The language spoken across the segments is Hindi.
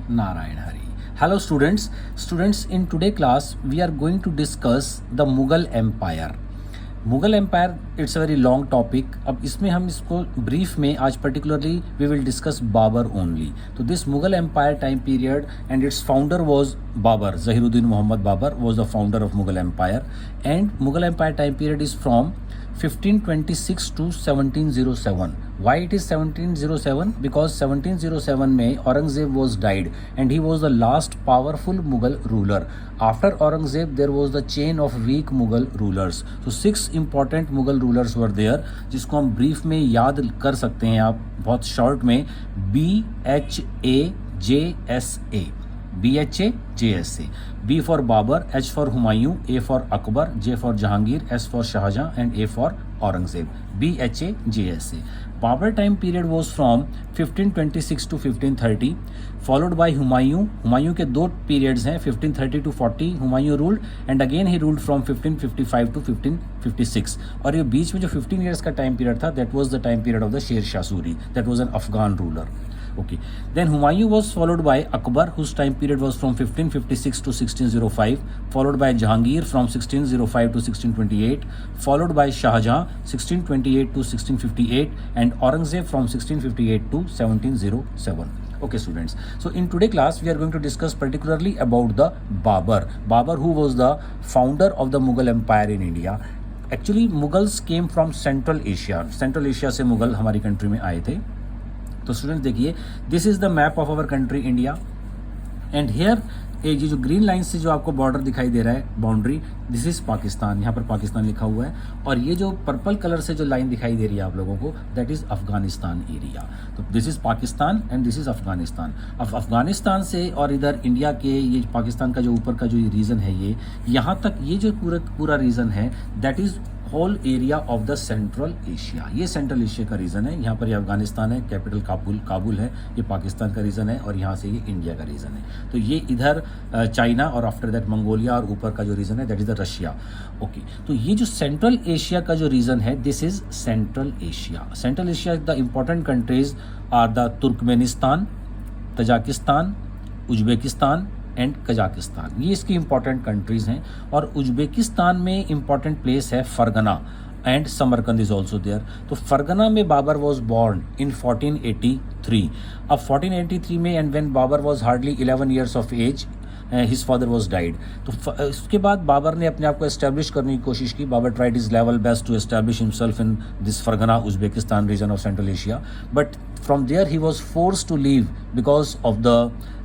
Narayan Hari. Hello students in today class we are going to discuss the Mughal Empire. Mughal empire it's a very long topic. अब इसमें हम इसको ब्रीफ में आज particularly we will discuss Babur only. तो this Mughal empire time period and its founder was Babur. Zahiruddin Mohammad Babur was the founder of Mughal empire and Mughal empire time period is from 1526 to 1707. Why it is 1707? Because 1707 में Aurangzeb was died and he was the last powerful Mughal ruler. After Aurangzeb there was the chain of weak Mughal rulers. So 6 important Mughal rulers were there जिसको हम ब्रीफ में याद कर सकते हैं आप बहुत शॉर्ट में. BHAJSA. BHAJSA. B for Babur, H for Humayun, A for Akbar, J for Jahangir, S for Shahjahan and A for Aurangzeb. BHAJSA. Babur time period was from 1526 to 1530 followed by Humayun. Humayun के दो periods हैं 1530 to 40 Humayun ruled and again he ruled from 1555 to 1556. और ये बीच में जो 15 years का time period था that was the time period of the Sher Shah Suri. That was an Afghan ruler. Okay. Then Humayun was followed by Akbar whose time period was from 1556 to 1605 followed by Jahangir from 1605 to 1628 followed by Shahjahan 1628 to 1658 and Aurangzeb from 1658 to 1707. Okay students, so in today class we are going to discuss particularly about the Babur. Babur who was the founder of the Mughal Empire in India. Actually Mughals came from Central Asia. Central Asia से मुगल हमारी कंट्री में आए थे. तो स्टूडेंट्स देखिए this is the map of our country India and here ये जो ग्रीन लाइन से जो आपको बॉर्डर दिखाई दे रहा है बाउंड्री दिस इज पाकिस्तान. यहाँ पर पाकिस्तान लिखा हुआ है और ये जो पर्पल कलर से जो लाइन दिखाई दे रही है आप लोगों को दैट इज अफगानिस्तान एरिया. तो this is Pakistan and this is Afghanistan. अब अफगानिस्तान से और इधर इंडिया के ये पाकिस्तान का जो ऊपर का जो रीजन है ये यहाँ तक ये जो पूरा रीजन है that is whole area of the Central Asia. ये सेंट्रल एशिया का रीजन है. यहाँ पर ये अफगानिस्तान है, कैपिटल काबुल है, ये पाकिस्तान का रीजन है और यहाँ से ये इंडिया का रीजन है. तो ये इधर चाइना और आफ्टर दैट मंगोलिया और ऊपर का जो रीजन है that is the Russia. Okay, तो ये जो सेंट्रल एशिया का जो रीजन है this is Central Asia. Central Asia the important countries are the Turkmenistan, Tajikistan, Uzbekistan and Kazakhstan. ये इसकी इंपॉर्टेंट कंट्रीज हैं और उज्बेकिस्तान में इंपॉर्टेंट प्लेस है Fergana and Samarkand is also there. तो फरगना में बाबर वॉज बॉर्न इन 1483. अब 1483 में and when Babur was hardly 11 years of age his father was died. तो उसके बाद बाबर ने अपने आप को एस्टेब्लिश करने की कोशिश की. Babur tried is level best to establish himself in this Fergana Uzbekistan region of Central Asia but from there he was forced to leave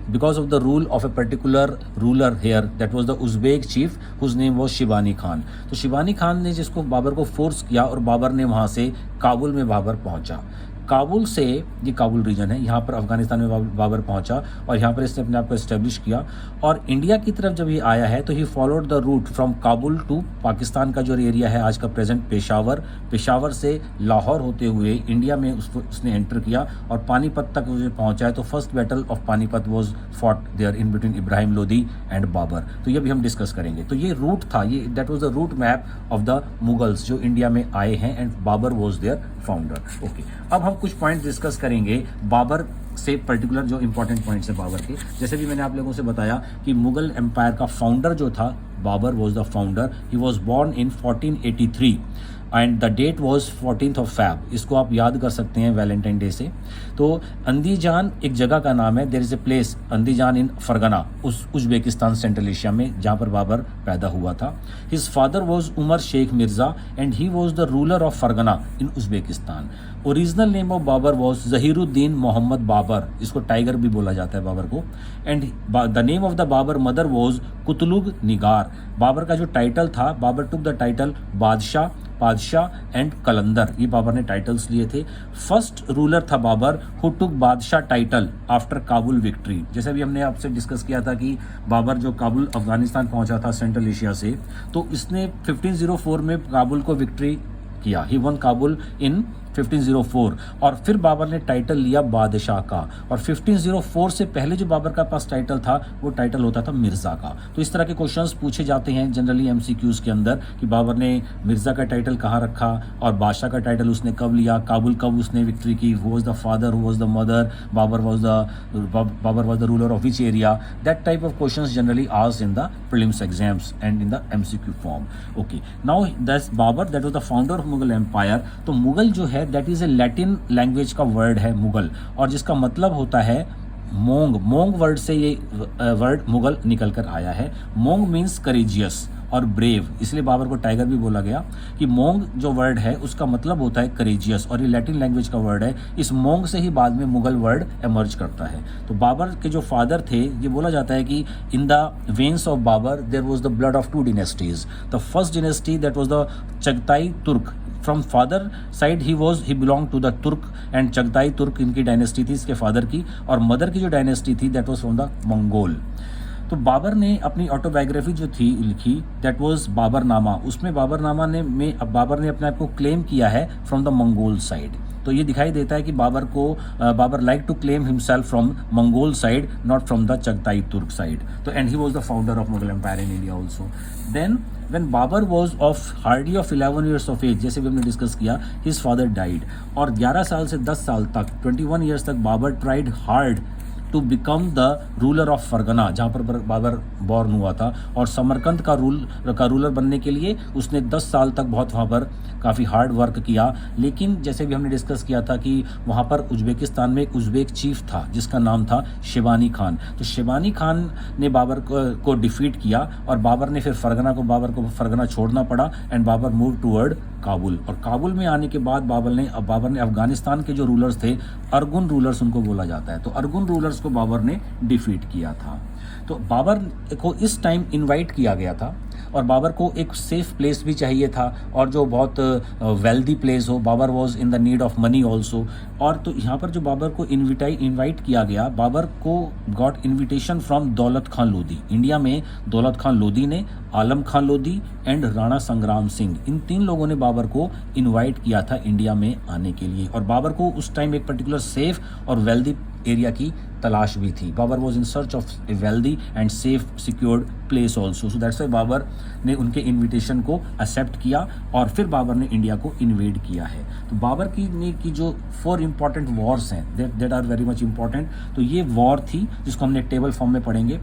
because of the rule of a particular ruler here that was the Uzbek chief whose name was Shibani Khan. तो शिबानी खान ने जिसको बाबर को फोर्स किया और बाबर ने वहाँ से काबुल में बाबर पहुँचा. काबुल से ये काबुल रीजन है यहाँ पर अफगानिस्तान में बाबर पहुँचा और यहाँ पर इसने अपने आप को एस्टेब्लिश किया और इंडिया की तरफ जब ये आया है तो he followed the route from Kabul to Pakistan का जो एरिया है आज का प्रेजेंट पेशावर से लाहौर होते हुए इंडिया में उसने एंटर किया और पानीपत तक उसे पहुँचा है. तो first battle of Panipat was fought there in between Ibrahim Lodi and Babur. तो ये भी हम डिस्कस करेंगे. तो ये रूट था, ये that was the route map of the Mughals जो इंडिया में आए हैं and Babur was there founder. Okay, अब हम कुछ पॉइंट डिस्कस करेंगे बाबर से पर्टिकुलर जो इंपॉर्टेंट पॉइंट्स है बाबर के. जैसे भी मैंने आप लोगों से बताया कि मुगल एम्पायर का फाउंडर जो था Babur was the founder. He was born in 1483 and the date was 14th of Feb. इसको आप याद कर सकते हैं वैलेंटाइन डे से. तो अंदीजान एक जगह का नाम है. There is a place Andijan in Fergana Uzbekistan central Asia में जहाँ पर बाबर पैदा हुआ था. His father was Umar Shaikh Mirza and he was the ruler of Fergana in Uzbekistan. Original name of Babur was Zahiruddin Mohammad Babur. इसको टाइगर भी बोला जाता है बाबर को. And the name of the Babur mother was Qutlugh Nigar. Babur का जो टाइटल था बाबर टुक द टाइटल बादशाह एंड कलंदर. ये बाबर ने टाइटल्स लिए थे. फर्स्ट रूलर था बाबर हु टुक बादशाह टाइटल आफ्टर काबुल विक्ट्री. जैसे भी हमने आपसे डिस्कस किया था कि बाबर जो काबुल अफगानिस्तान पहुंचा था सेंट्रल एशिया से तो इसने 1504 में काबुल को विक्ट्री किया. ही वन काबुल इन 1504, और फिर बाबर ने टाइटल लिया बादशाह का, और 1504 से पहले जो बाबर का पास टाइटल था वो टाइटल होता था मिर्ज़ा का। तो इस तरह के क्वेश्चंस पूछे जाते हैं जनरली एमसीक्यूज के अंदर कि बाबर ने मिर्ज़ा का टाइटल कहाँ रखा और बादशाह का टाइटल उसने कब लिया, काबुल कब उसने विक्ट्री की, who was the father, who was the mother, Babur was the ruler of which area. That type of questions generally asked in the prelims exams and in the MCQ form. Okay, now that's Babur, that was the founder of Mughal empire. तो मुगल जो है that is a Latin language का वर्ड है मुगल, और जिसका मतलब होता है मोंग। मोंग वर्ड से ये वर्ड मुगल निकल कर आया है। मोंग मीन्स करेजियस और ब्रेव, इसलिए बाबर को टाइगर भी बोला गया कि मोंग जो वर्ड है उसका मतलब होता है करेजियस, और ये लैटिन लैंग्वेज का वर्ड है। इस मोंग से ही बाद में मुगल वर्ड एमर्ज करता है। तो बाबर के जो फादर थे, ये बोला जाता है कि in the veins of Babur there was the blood of two dynasties. The first dynasty that was the Chagatai Turk, from father side he belong to the Turk, and Chagatai Turk इनकी डायनेस्टी थी इसके फादर की, और मदर की जो डायनेस्टी थी that was from the Mongol. तो बाबर ने अपनी ऑटोबायोग्राफी जो थी लिखी दैट वाज बाबरनामा। उसमें बाबरनामा में बाबर ने अपने आप को क्लेम किया है फ्रॉम द मंगोल साइड। तो ये दिखाई देता है कि Babur like to claim himself from Mongol side, not from the Chagatai Turk side. तो and he was the founder of Mughal empire in India also. Then when Babur was of hardly of 11 years of age, जैसे भी हमने डिस्कस किया, his father died, और 11 साल से 10 साल तक 21 years तक Babur tried hard to become the ruler of Fergana, जहाँ पर बाबर बॉर्न हुआ था, और समरकंद का रूलर बनने के लिए उसने 10 साल तक बहुत वहाँ पर काफ़ी हार्ड वर्क किया। लेकिन जैसे भी हमने डिस्कस किया था कि वहाँ पर उज्बेकिस्तान में एक उज्बेक चीफ था जिसका नाम था शेबानी खान। तो शेबानी खान ने बाबर को डिफीट किया, और बाबर ने फिर बाबर को फरगना छोड़ना पड़ा, and Babur move toward Kabul. और काबुल में आने के बाद बाबर ने अफगानिस्तान के जो रूलर्स थे, अरगुन रूलर्स उनको बोला जाता है, तो अरगुन रूलर्स को बाबर ने डिफीट किया था। तो बाबर को इस टाइम इनवाइट किया गया था, और बाबर को एक सेफ प्लेस भी चाहिए था, और जो बहुत वेल्दी प्लेस हो। Babur was in the need of money also. और तो यहाँ पर जो बाबर को इनवाइट किया गया, बाबर को गॉट इनविटेशन फ्रॉम दौलत खान लोधी। इंडिया में दौलत खान लोधी ने, आलम खान लोधी एंड राणा संग्राम सिंह, इन 3 लोगों ने बाबर को इनवाइट किया था इंडिया में आने के लिए। और बाबर को उस टाइम एक पर्टिकुलर सेफ और वेल्दी एरिया की तलाश भी थी। Babur was in search of a wealthy and safe secured place also. So that's why Babur ने उनके इन्विटेशन को एक्सेप्ट किया, और फिर बाबर ने इंडिया को इन्वेड किया है। तो बाबर की जो 4 इंपॉर्टेंट वॉर्स हैं that are very much important. तो ये वॉर थी जिसको हमने टेबल फॉर्म में पढ़ेंगे,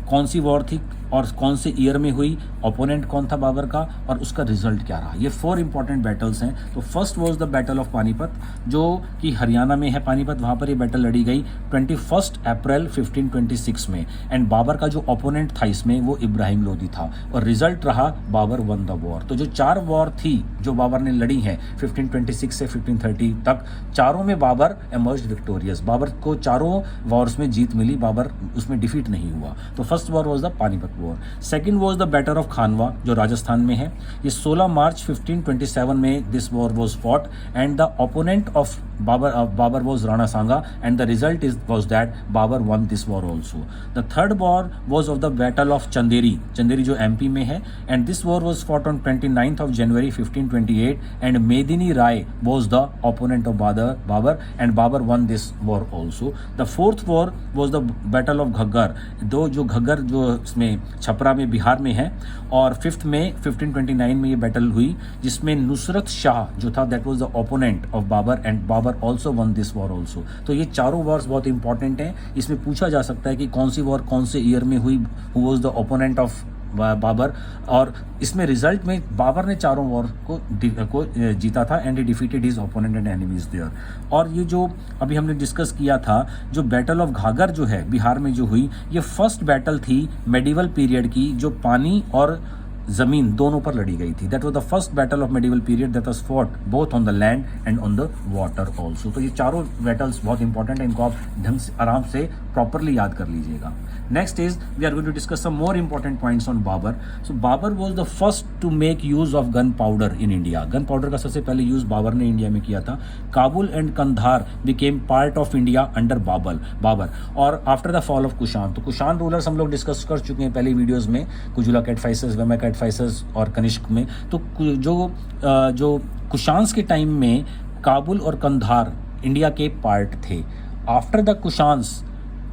कौन सी वॉर थी और कौन से ईयर में हुई, ओपोनेंट कौन था बाबर का, और उसका रिजल्ट क्या रहा। ये 4 इंपॉर्टेंट बैटल्स हैं। तो first was the battle of Panipat, जो कि हरियाणा में है पानीपत, वहाँ पर ये बैटल लड़ी गई 21 अप्रैल 1526 में, एंड बाबर का जो ओपोनेंट था इसमें वो इब्राहिम लोदी था, और रिजल्ट रहा बाबर वन द वॉर। तो जो 4 वॉर थी जो बाबर ने लड़ी हैं 1526 से 1530 तक, चारों में बाबर एमर्ज्ड विक्टोरियस। बाबर को चारों वॉर्स में जीत मिली, बाबर उसमें डिफीट नहीं हुआ। तो first war was the Panipat war. Second was the battle of Khanwa जो राजस्थान में है। ये 16 मार्च 1527 में this war was fought, and the opponent of Babur was Rana Sanga, and the result was that Babur won this war also. The third war was of the battle of Chanderi जो एमपी में है, and this war was fought on 29th of January 1528, and Medini Rai was the opponent of Babur, and Babur won this war also. The fourth war was the battle of Ghaggar, जो घग्गर जो इसमें छपरा में बिहार में है, और 5 मई 1529 में ये बैटल हुई, जिसमें नुसरत शाह जो था that was the opponent of Babur, and Babur also won this war also. तो ये चारों वॉर्स बहुत इंपॉर्टेंट हैं। इसमें पूछा जा सकता है कि कौन सी वॉर कौन से ईयर में हुई, who was the opponent of Babur, और इसमें रिजल्ट में बाबर ने चारों वॉर को जीता था, and he defeated his opponent and enemies there. और ये जो अभी हमने डिस्कस किया था, जो बैटल ऑफ घाघर जो है बिहार में जो हुई, ये फर्स्ट बैटल थी मेडिवल पीरियड की, जो पानी और जमीन दोनों पर लड़ी गई थी। That was the first battle of medieval period that was fought both on the land and on the water also. तो ये चारों बैटल्स बहुत इंपॉर्टेंट है, इनको आप ढंग से आराम से प्रॉपरली याद कर लीजिएगा। Next is we are going to discuss some more important points on Babur. So Babur was the first to make use of gun powder in India. Gun powder का सबसे पहले यूज बाबर ने इंडिया में किया था। Kabul and Kandahar became part of India under Babur, और after the fall of Kushan. तो कुशान रूलर्स हम लोग डिस्कस कर चुके हैं पहले वीडियोज में, कुजुला कैटफाइसस, वेमा कैटफाइसस और कनिष्क में। तो जो कुशान्स के टाइम में काबुल और कंधार इंडिया के पार्ट थे। आफ्टर द कुशान्स,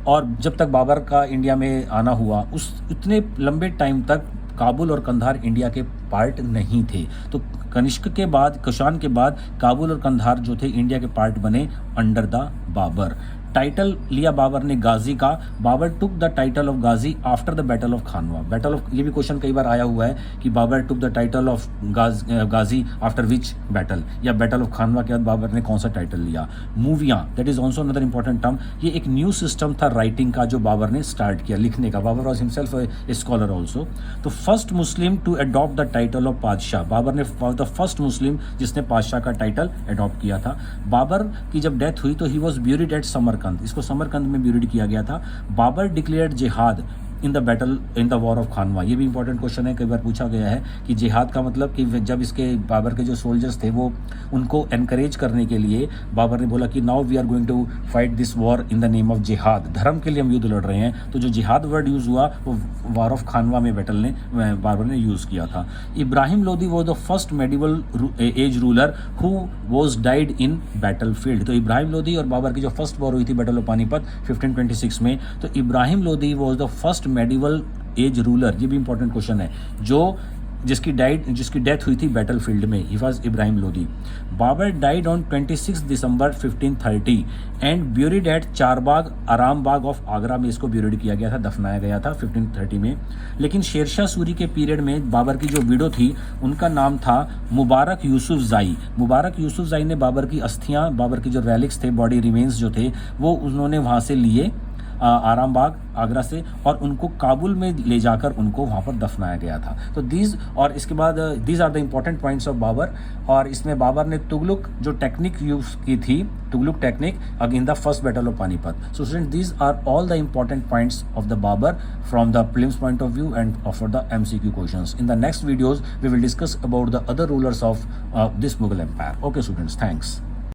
और जब तक बाबर का इंडिया में आना हुआ उस इतने लंबे टाइम तक काबुल और कंधार इंडिया के पार्ट नहीं थे। तो कनिष्क के बाद, कुशान के बाद काबुल और कंधार जो थे इंडिया के पार्ट बने अंडर द बाबर। टाइटल लिया बाबर ने गाजी का। Babur took the title of Ghazi after the battle of Khanwa. Battle of, ये भी क्वेश्चन कई बार आया हुआ है कि Babur took the title of Ghazi after which battle, या बैटल ऑफ खानवा के बाद बाबर ने कौन सा टाइटल लिया। मूवियाँ, that is also another important term. ये एक न्यू सिस्टम था राइटिंग का जो बाबर ने स्टार्ट किया, लिखने का। Babur was himself a scholar also. तो first Muslim to adopt the title of Padshah, Babur ने द फर्स्ट मुस्लिम जिसने पादशाह का टाइटल अडॉप्ट किया था। बाबर की जब डेथ हुई तो he was buried at Samarkand, इसको समरकंद में ब्यूरिड किया गया था। Babur declared jihad in the battle in the war of Khanwa. ये भी इंपॉर्टेंट क्वेश्चन है, कई बार पूछा गया है कि जिहाद का मतलब कि जब इसके बाबर के जो सोल्जर्स थे वो उनको एनकरेज करने के लिए बाबर ने बोला कि now we are going to fight this war in the name of jihad, धर्म के लिए हम युद्ध लड़ रहे हैं। तो जो जिहाद वर्ड यूज़ हुआ वो वॉर ऑफ खानवा में बैटल ने बाबर ने यूज़ किया था। Ibrahim Lodi was the first medieval age ruler who was died in battle field. तो इब्राहिम लोदी और बाबर की जो फर्स्ट वॉर हुई थी बैटल ऑफ पानीपत 1526 में, तो Ibrahim Lodi was the first medieval age ruler. ये भी इंपॉर्टेंट क्वेश्चन है, जो जिसकी डेथ हुई थी बैटल फील्ड में, he was Ibrahim Lodi. Babur died on 26 December 1530 and buried at Charbagh Aram Bagh of Agra में इसको ब्यूरिड किया गया था, दफनाया गया था 1530 में। लेकिन शेरशाह सूरी के पीरियड में बाबर की जो विडो थी उनका नाम था मुबारक यूसुफ जाई। मुबारक यूसुफ जाई ने बाबर की अस्थियां, बाबर की जो रेलिक्स थे, बॉडी रिमेन्स जो थे, वो उन्होंने वहाँ से लिए आराम बाग आगरा से, और उनको काबुल में ले जाकर उनको वहाँ पर दफनाया गया था। तो और इसके बाद these are the important points of Babur. और इसमें बाबर ने तुगलक जो टेक्निक यूज़ की थी, Tughlaq technique in the first battle of Panipat. So student, these are all the important points of the Babur from the prelims point of view and for the MCQ questions. In the next videos we will discuss about the other rulers of this Mughal empire. Okay students, thanks.